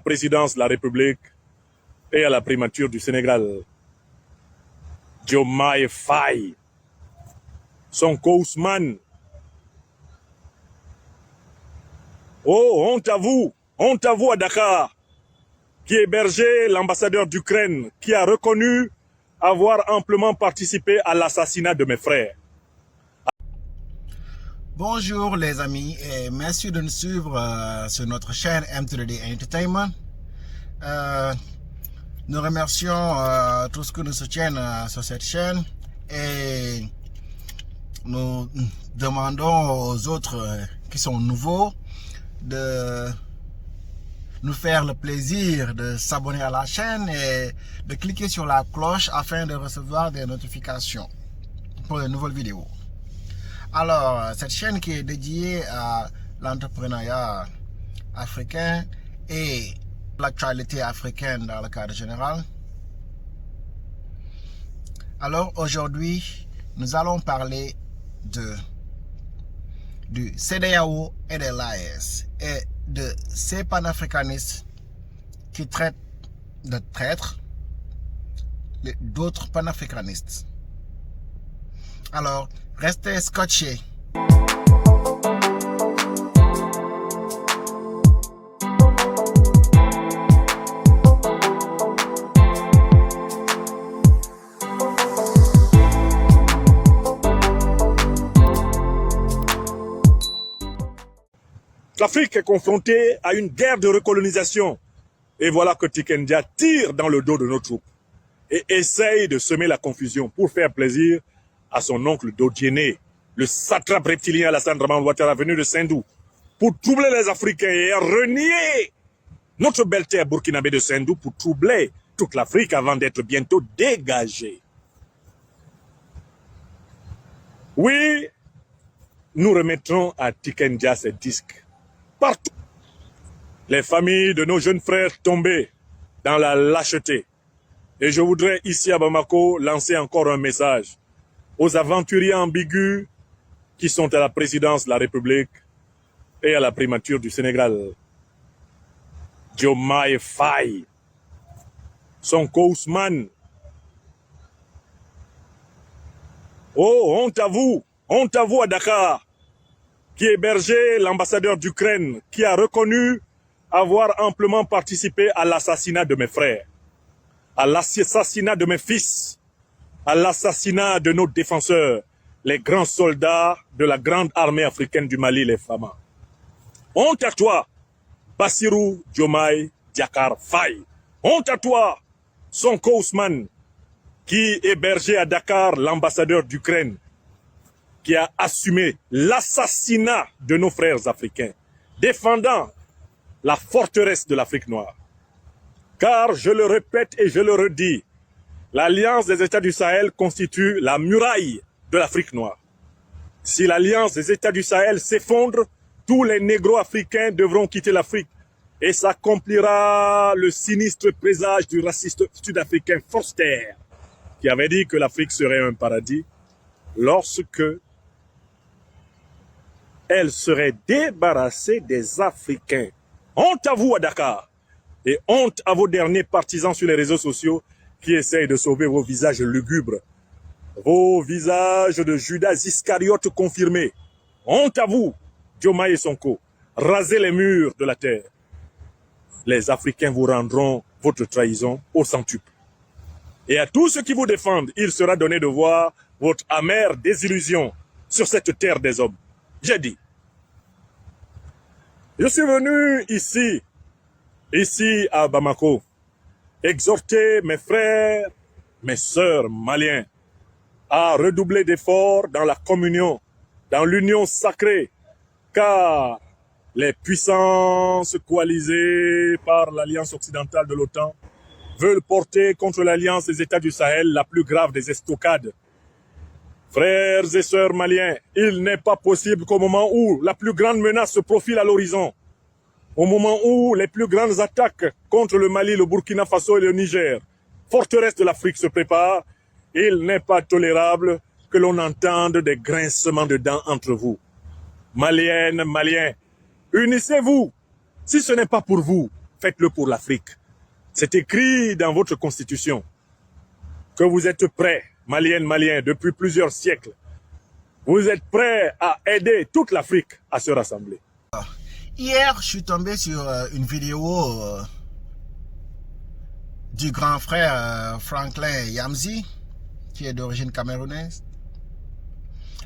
présidence de la République et à la primature du Sénégal, Diomaye Faye, Sonko Ousmane. Oh, honte à vous à Dakar, qui hébergeait l'ambassadeur d'Ukraine, qui a reconnu avoir amplement participé à l'assassinat de mes frères. Bonjour les amis et merci de nous suivre sur notre chaîne M3D Entertainment. Nous remercions tous ceux qui nous soutiennent sur cette chaîne et nous demandons aux autres qui sont nouveaux de nous faire le plaisir de s'abonner à la chaîne et de cliquer sur la cloche afin de recevoir des notifications pour de nouvelles vidéos. Alors, cette chaîne qui est dédiée à l'entrepreneuriat africain et l'actualité africaine dans le cadre général. Alors, aujourd'hui, nous allons parler du CEDEAO et de l'AES et de ces panafricanistes qui traitent de traîtres d'autres panafricanistes. Alors, restez scotchés. L'Afrique est confrontée à une guerre de recolonisation. Et voilà que Tikendia tire dans le dos de nos troupes et essaye de semer la confusion pour faire plaisir à son oncle Dodiéné, le satrape reptilien Alassane Dramane Ouattara venu de Sendou, pour troubler les Africains et renier notre belle terre burkinabé de Sendou pour troubler toute l'Afrique avant d'être bientôt dégagée. Oui, nous remettrons à Tikendia ses disques. Partout, les familles de nos jeunes frères tombés dans la lâcheté. Et je voudrais ici à Bamako lancer encore un message aux aventuriers ambigus qui sont à la présidence de la République et à la primature du Sénégal. Diomaye Faye, Sonko Ousmane. Oh, honte à vous à Dakar, qui hébergeait l'ambassadeur d'Ukraine, qui a reconnu avoir amplement participé à l'assassinat de mes frères, à l'assassinat de mes fils, à l'assassinat de nos défenseurs, les grands soldats de la grande armée africaine du Mali, les FAMA. Honte à toi, Bassirou Diomaye Diakhar Faye. Honte à toi, Sonko Ousmane, qui hébergeait à Dakar l'ambassadeur d'Ukraine, qui a assumé l'assassinat de nos frères africains, défendant la forteresse de l'Afrique noire. Car, je le répète et je le redis, l'Alliance des États du Sahel constitue la muraille de l'Afrique noire. Si l'Alliance des États du Sahel s'effondre, tous les négro-africains devront quitter l'Afrique et s'accomplira le sinistre présage du raciste sud-africain Forster, qui avait dit que l'Afrique serait un paradis lorsque elle serait débarrassée des Africains. Honte à vous à Dakar et honte à vos derniers partisans sur les réseaux sociaux qui essayent de sauver vos visages lugubres, vos visages de Judas Iscariote confirmés. Honte à vous, Diomaye et Sonko, rasez les murs de la terre. Les Africains vous rendront votre trahison au centuple. Et à tous ceux qui vous défendent, il sera donné de voir votre amère désillusion sur cette terre des hommes. J'ai dit, je suis venu ici à Bamako, exhorter mes frères, mes sœurs maliens à redoubler d'efforts dans la communion, dans l'union sacrée, car les puissances coalisées par l'Alliance occidentale de l'OTAN veulent porter contre l'Alliance des États du Sahel la plus grave des estocades. Frères et sœurs maliens, il n'est pas possible qu'au moment où la plus grande menace se profile à l'horizon, au moment où les plus grandes attaques contre le Mali, le Burkina Faso et le Niger, forteresses de l'Afrique se préparent, il n'est pas tolérable que l'on entende des grincements de dents entre vous. Maliennes, Maliens, unissez-vous. Si ce n'est pas pour vous, faites-le pour l'Afrique. C'est écrit dans votre constitution que vous êtes prêts, Maliennes, Maliens, depuis plusieurs siècles. Vous êtes prêts à aider toute l'Afrique à se rassembler. Hier, je suis tombé sur une vidéo du grand frère Franklin Yamzi, qui est d'origine camerounaise.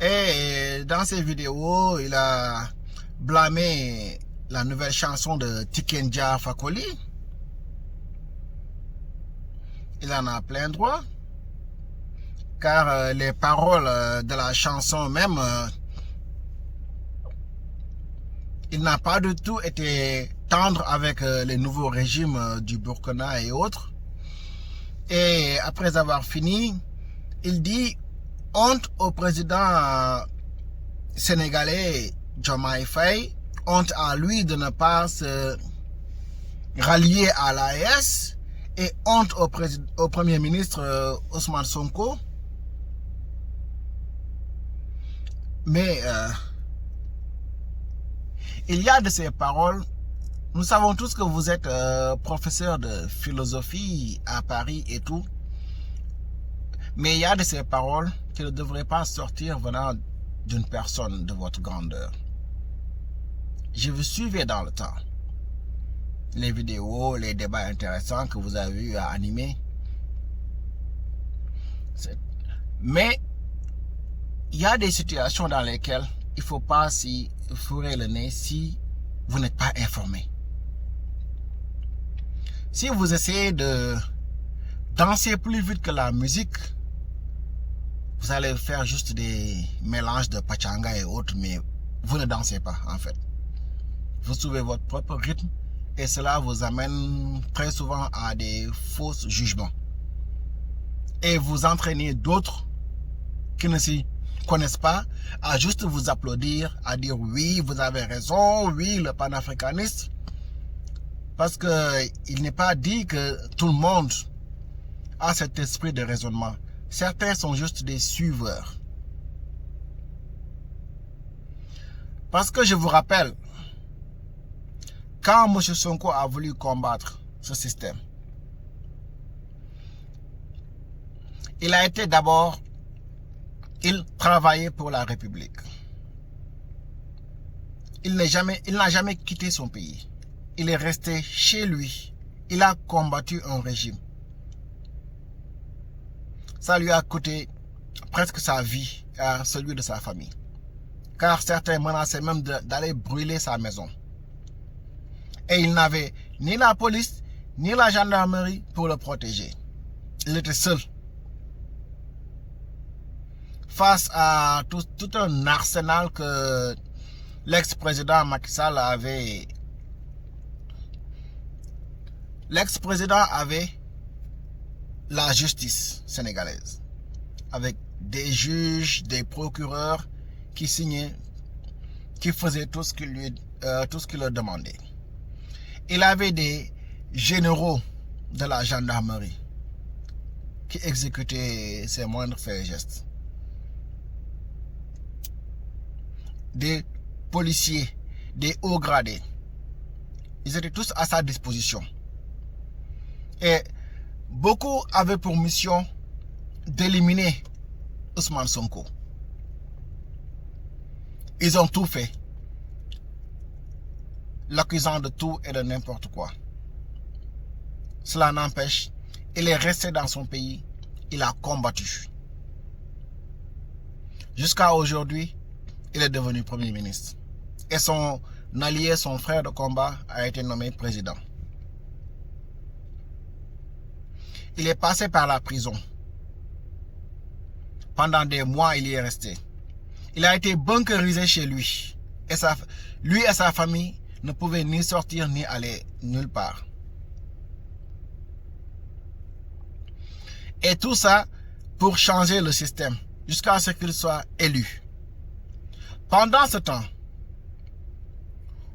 Et dans ces vidéos, il a blâmé la nouvelle chanson de Tikenja Fakoli. Il en a plein droit, car les paroles de la chanson même, il n'a pas du tout été tendre avec les nouveaux régimes du Burkina et autres. Et après avoir fini, il dit honte au président sénégalais Diomaye Faye, honte à lui de ne pas se rallier à l'AES, et honte au premier ministre Ousmane Sonko. Mais il y a de ces paroles. Nous savons tous que vous êtes professeur de philosophie à Paris et tout. Mais il y a de ces paroles qui ne devraient pas sortir venant d'une personne de votre grandeur. Je vous suivais dans le temps. Les vidéos, les débats intéressants que vous avez eu à animer. Mais il y a des situations dans lesquelles il ne faut pas s'y fourrer le nez si vous n'êtes pas informé. Si vous essayez de danser plus vite que la musique, vous allez faire juste des mélanges de pachanga et autres, mais vous ne dansez pas en fait. Vous suivez votre propre rythme et cela vous amène très souvent à des faux jugements. Et vous entraînez d'autres qui ne s'y connaissent pas à juste vous applaudir, à dire oui, vous avez raison, oui, le panafricaniste. Parce qu'il n'est pas dit que tout le monde a cet esprit de raisonnement. Certains sont juste des suiveurs. Parce que je vous rappelle, quand M. Sonko a voulu combattre ce système, il a été d'abord, il travaillait pour la République. Il n'a jamais quitté son pays. Il est resté chez lui. Il a combattu un régime. Ça lui a coûté presque sa vie à celui de sa famille. Car certains menaçaient même d'aller brûler sa maison. Et il n'avait ni la police, ni la gendarmerie pour le protéger. Il était seul. Face à tout un arsenal que l'ex-président Macky Sall avait. L'ex-président avait la justice sénégalaise, avec des juges, des procureurs qui signaient, qui faisaient tout ce qu'il leur demandait. Il avait des généraux de la gendarmerie qui exécutaient ses moindres faits et gestes. Des policiers, des hauts gradés. Ils étaient tous à sa disposition. Et beaucoup avaient pour mission d'éliminer Ousmane Sonko. Ils ont tout fait, l'accusant de tout et de n'importe quoi. Cela n'empêche, il est resté dans son pays, il a combattu. Jusqu'à aujourd'hui, il est devenu Premier ministre. Et son allié, son frère de combat, a été nommé président. Il est passé par la prison. Pendant des mois, il y est resté. Il a été bunkerisé chez lui. Et lui et sa famille ne pouvaient ni sortir ni aller nulle part. Et tout ça pour changer le système, jusqu'à ce qu'il soit élu. Pendant ce temps,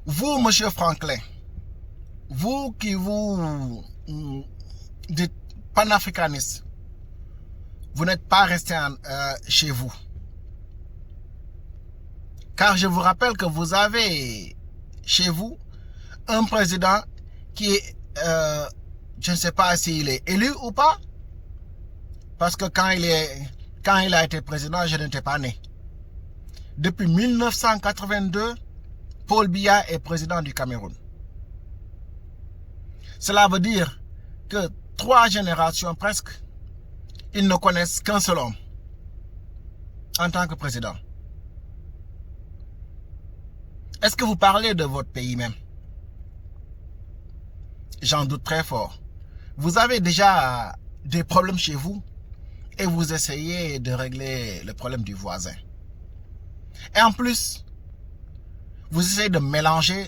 vous, monsieur Franklin, vous qui vous dites panafricaniste, vous n'êtes pas resté chez vous. Car je vous rappelle que vous avez chez vous un président qui est, je ne sais pas s'il est élu ou pas, parce que quand il a été président, je n'étais pas né. Depuis 1982, Paul Biya est président du Cameroun. Cela veut dire que 3 générations presque, ils ne connaissent qu'un seul homme en tant que président. Est-ce que vous parlez de votre pays même? J'en doute très fort. Vous avez déjà des problèmes chez vous et vous essayez de régler le problème du voisin. Et en plus, vous essayez de mélanger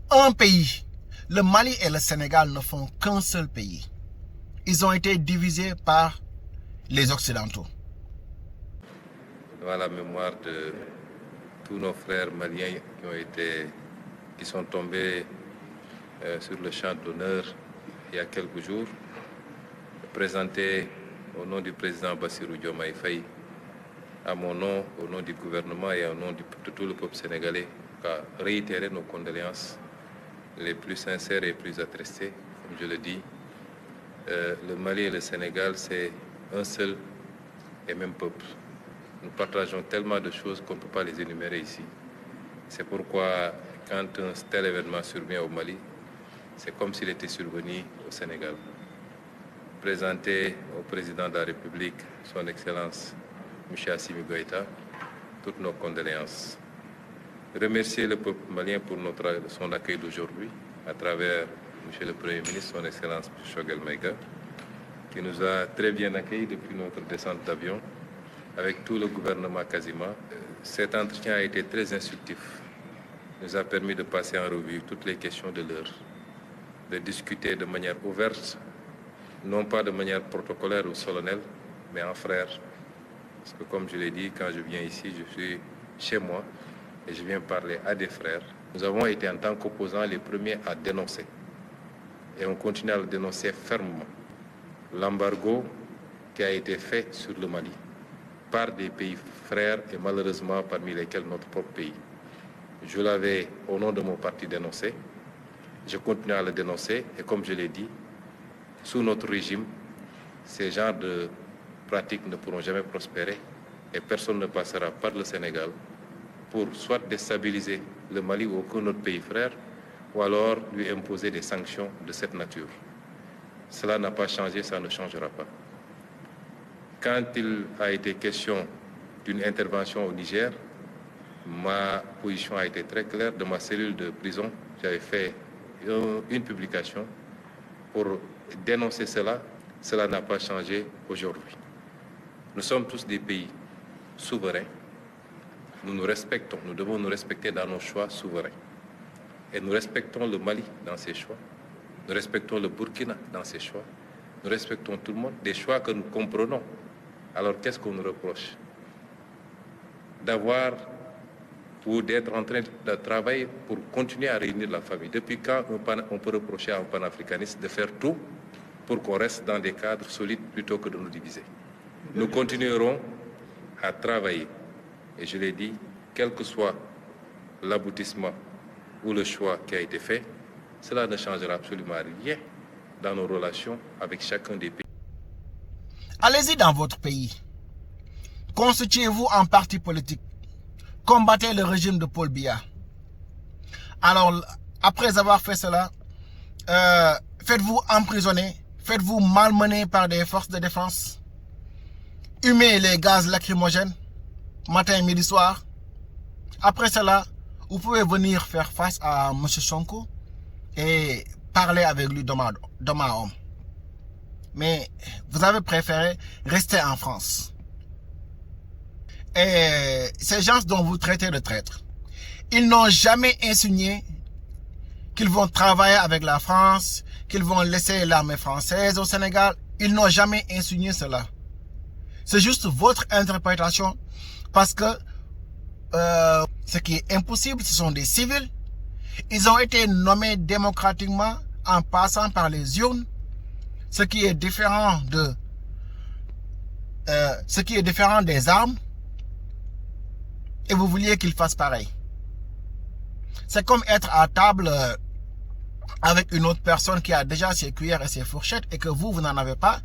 un pays. Le Mali et le Sénégal ne font qu'un seul pays. Ils ont été divisés par les Occidentaux. Devant la mémoire de tous nos frères maliens qui sont tombés sur le champ d'honneur il y a quelques jours, présenté au nom du président Bassirou Diomaye Faye, à mon nom, au nom du gouvernement et au nom de tout le peuple sénégalais, à réitérer nos condoléances les plus sincères et les plus attestées. Comme je le dis, le Mali et le Sénégal, c'est un seul et même peuple. Nous partageons tellement de choses qu'on ne peut pas les énumérer ici. C'est pourquoi, quand un tel événement survient au Mali, c'est comme s'il était survenu au Sénégal. Présenter au président de la République, son Excellence M. Assimi Goïta, toutes nos condoléances. Remercier le peuple malien pour son accueil d'aujourd'hui à travers M. le Premier ministre, son Excellence M. Choguel Maïga, qui nous a très bien accueillis depuis notre descente d'avion, avec tout le gouvernement quasiment. Cet entretien a été très instructif. Il nous a permis de passer en revue toutes les questions de l'heure, de discuter de manière ouverte, non pas de manière protocolaire ou solennelle, mais en frère. Parce que comme je l'ai dit, quand je viens ici, je suis chez moi et je viens parler à des frères. Nous avons été en tant qu'opposants les premiers à dénoncer. Et on continue à le dénoncer fermement. L'embargo qui a été fait sur le Mali par des pays frères et malheureusement parmi lesquels notre propre pays. Je l'avais au nom de mon parti dénoncé. Je continue à le dénoncer et comme je l'ai dit, sous notre régime, ces genres de pratiques ne pourront jamais prospérer et personne ne passera par le Sénégal pour soit déstabiliser le Mali ou aucun autre pays frère ou alors lui imposer des sanctions de cette nature. Cela n'a pas changé, ça ne changera pas. Quand il a été question d'une intervention au Niger, ma position a été très claire. De ma cellule de prison, j'avais fait une publication pour dénoncer cela. Cela n'a pas changé aujourd'hui. Nous sommes tous des pays souverains. Nous nous respectons. Nous devons nous respecter dans nos choix souverains. Et nous respectons le Mali dans ses choix. Nous respectons le Burkina dans ses choix. Nous respectons tout le monde. Des choix que nous comprenons. Alors qu'est-ce qu'on nous reproche? D'avoir ou d'être en train de travailler pour continuer à réunir la famille. Depuis quand on peut reprocher à un panafricaniste de faire tout pour qu'on reste dans des cadres solides plutôt que de nous diviser? Nous continuerons à travailler. Et je l'ai dit, quel que soit l'aboutissement ou le choix qui a été fait, cela ne changera absolument rien dans nos relations avec chacun des pays. Allez-y dans votre pays. Constituez-vous en parti politique. Combattez le régime de Paul Biya. Alors, après avoir fait cela, faites-vous emprisonner, faites-vous malmener par des forces de défense, humez les gaz lacrymogènes, matin, midi, soir. Après cela, vous pouvez venir faire face à M. Sonko et parler avec lui d'homme à homme. Mais vous avez préféré rester en France. Et ces gens dont vous traitez de traîtres, ils n'ont jamais insinué qu'ils vont travailler avec la France, qu'ils vont laisser l'armée française au Sénégal. Ils n'ont jamais insinué cela. C'est juste votre interprétation parce que ce qui est impossible, ce sont des civils. Ils ont été nommés démocratiquement en passant par les urnes, ce qui est différent des armes. Et vous vouliez qu'ils fassent pareil. C'est comme être à table avec une autre personne qui a déjà ses cuillères et ses fourchettes et que vous n'en avez pas,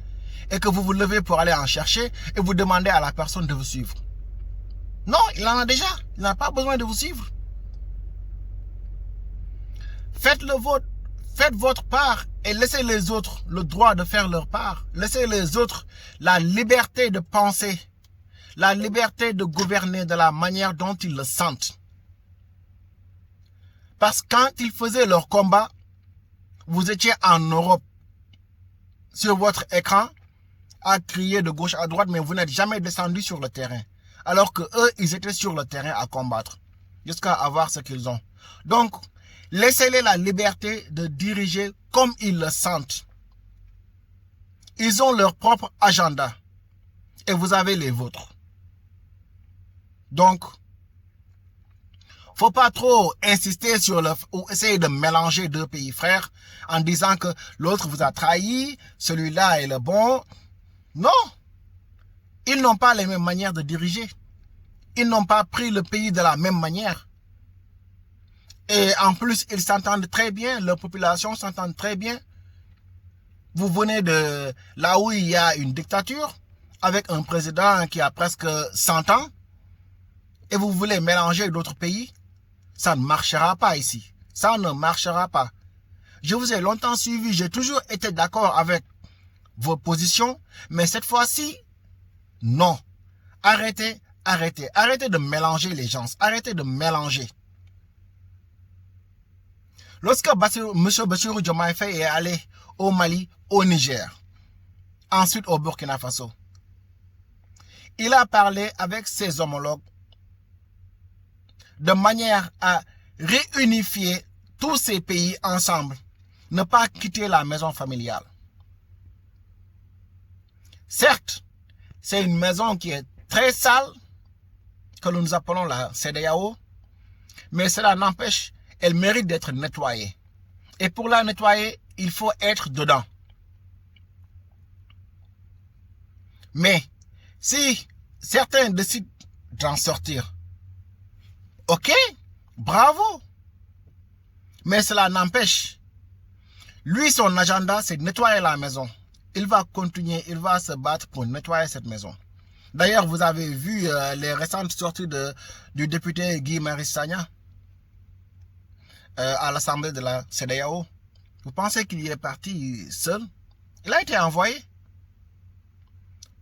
et que vous vous levez pour aller en chercher et vous demandez à la personne de vous suivre. Non, il en a déjà. Il n'a pas besoin de vous suivre. Faites votre part et laissez les autres le droit de faire leur part. Laissez les autres la liberté de penser, la liberté de gouverner de la manière dont ils le sentent. Parce que quand ils faisaient leur combat, vous étiez en Europe, sur votre écran, à crier de gauche à droite, mais vous n'êtes jamais descendu sur le terrain. Alors que eux, ils étaient sur le terrain à combattre, jusqu'à avoir ce qu'ils ont. Donc, laissez-les la liberté de diriger comme ils le sentent. Ils ont leur propre agenda, et vous avez les vôtres. Donc, faut pas trop insister sur ou essayer de mélanger deux pays frères en disant que l'autre vous a trahi, celui-là est le bon. Non. Ils n'ont pas les mêmes manières de diriger. Ils n'ont pas pris le pays de la même manière. Et en plus, ils s'entendent très bien, leur population s'entend très bien. Vous venez de là où il y a une dictature, avec un président qui a presque 100 ans, et vous voulez mélanger d'autres pays. Ça ne marchera pas ici. Ça ne marchera pas. Je vous ai longtemps suivi. J'ai toujours été d'accord avec vos positions. Mais cette fois-ci, non. Arrêtez, arrêtez. Arrêtez de mélanger les gens. Arrêtez de mélanger. Lorsque M. Bassirou Diomaye Faye est allé au Mali, au Niger, ensuite au Burkina Faso, il a parlé avec ses homologues de manière à réunifier tous ces pays ensemble, ne pas quitter la maison familiale. Certes, c'est une maison qui est très sale, que nous appelons la CEDEAO, mais cela n'empêche, elle mérite d'être nettoyée. Et pour la nettoyer, il faut être dedans. Mais si certains décident d'en sortir, ok, bravo. Mais cela n'empêche, lui, son agenda, c'est de nettoyer la maison. Il va continuer, il va se battre pour nettoyer cette maison. D'ailleurs, vous avez vu les récentes sorties du député Guy Marius Sagna à l'Assemblée de la CEDEAO. Vous pensez qu'il y est parti seul? Il a été envoyé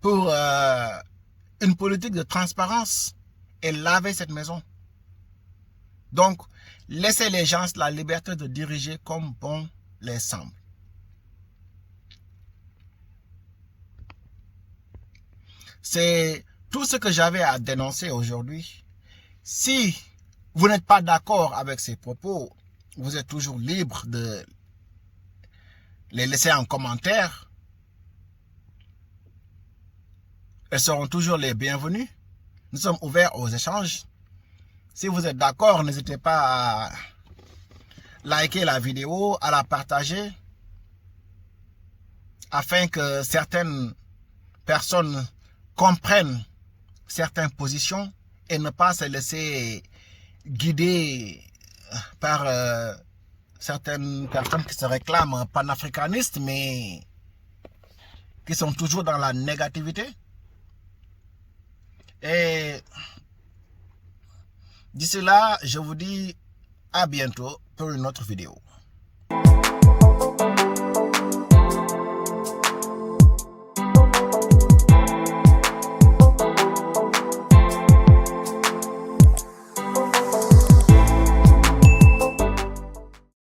pour une politique de transparence et laver cette maison. Donc, laissez les gens la liberté de diriger comme bon les semble. C'est tout ce que j'avais à dénoncer aujourd'hui. Si vous n'êtes pas d'accord avec ces propos, vous êtes toujours libre de les laisser en commentaire. Elles seront toujours les bienvenues. Nous sommes ouverts aux échanges. Si vous êtes d'accord, n'hésitez pas à liker la vidéo, à la partager, afin que certaines personnes comprennent certaines positions et ne pas se laisser guider par certaines personnes qui se réclament panafricanistes, mais qui sont toujours dans la négativité. Et d'ici là, je vous dis à bientôt pour une autre vidéo.